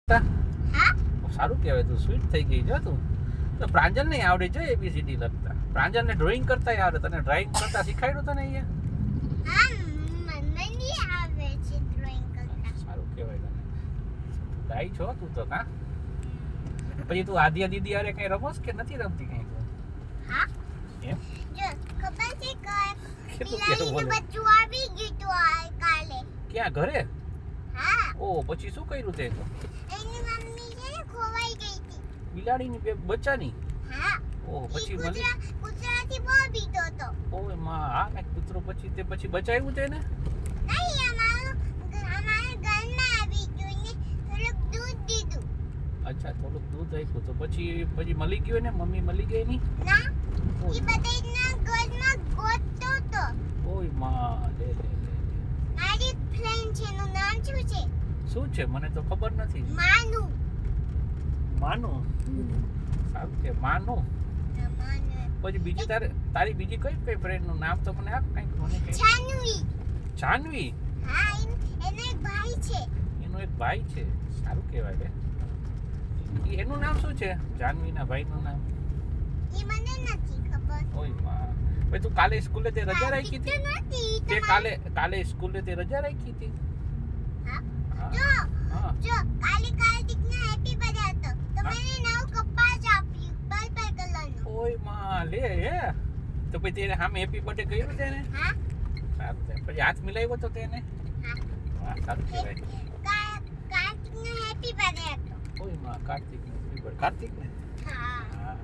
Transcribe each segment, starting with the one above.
હા સારું કહેવાય, તું સ્વીટ થઈ ગઈ જો તું. તો પ્રાંજલ નહીં આવડે જો એબીસીડી લખતા. પ્રાંજલ ને ડ્રોઈંગ કરતા આવડે, તને ડ્રોઈંગ કરતા શીખાડ્યું તને અહીંયા? હા મને નહીં આવે છે ડ્રોઈંગ કરતા. સારું કહેવાય તને. ડાઈ છો તું તો. કા પછી તું આદિયા દીદી અરે કઈ રમસ કે નથી રમતી કઈ તું? હા એમ જો ખબર છે કે કે તું કેવું બિલાડીનું બોલે? બચ્ચું આવી ગયું તું કાલે. ક્યાં ઘરે? હા ઓ પછી શું કર્યું તે? એની મમ્મી છે ને ખોવાઈ ગઈ હતી. બિલાડીની બચ્ચાની? હા ઓ ઈ પછી મળી? કૂતરાથી બહુ બીતો હતો. ઓય માં, હા કઈક કૂતરો પછી તે પછી બચાવ્યું તેને? નહીં અમારા ઘરમાં આવી ગયું ને થોડુંક દૂધ દીધું. અચ્છા, થોડુંક દૂધ આપ્યું તો પછી મળી ગયું ને? મમ્મી મળી ગઈ ની? ના ઈ બધાના ઘરમાં ગોતતો હતો. ઓય માં, લે લે લે. મારી ફ્રેન્ડ છે એનું નામ શું છે? શું છે મને તો ખબર નથી. માનુ. માનુ? સારું કે માનુ. માનુ પછી બીજી તારી બીજી કઈ ફ્રેન્ડ નું નામ તો મને આપ કઈક. મને કઈ જાનવી. જાનવી? હા એનો એક ભાઈ છે. એનો એક ભાઈ છે. સારું કહેવાય રે. એનું નામ શું છે? જાનવીના ભાઈનું નામ? ઈ મને નથી ખબર. ઓય માં, ભાઈ તું કાલે સ્કૂલે તે રજા રાખી હતી? નથી તે કાલે સ્કૂલે તે રજા રાખી હતી? હા હા. જો જો કાલે કાર્તિકનો હેપી બર્થડે હતો તો મને નવું કપાસ આપ્યું પર્પલ કલરનું. ઓય માં, લે હે. તો પછી તેને સામે હેપી બર્થડે કહ્યું તેને? હા સારું છે. પછી હાથ મિલાવ્યો તો તેને? હા વાહ, સારું કહેવાય. કાર્તિકનો હેપી બર્થડે હતો. ઓય માં, કાર્તિક ને? હા હા.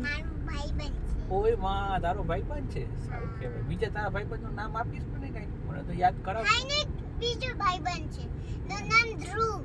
મારો ભાઈબંધ છે. ઓય માં, તારો ભાઈબંધ છે. સારું કહેવાય. બીજા તારા ભાઈબંધનું નામ આપીશ મને કઈ? મને તો યાદ કરાવ. આને બીજો ભાઈબંધ છે એનું નામ ધ્રુવ.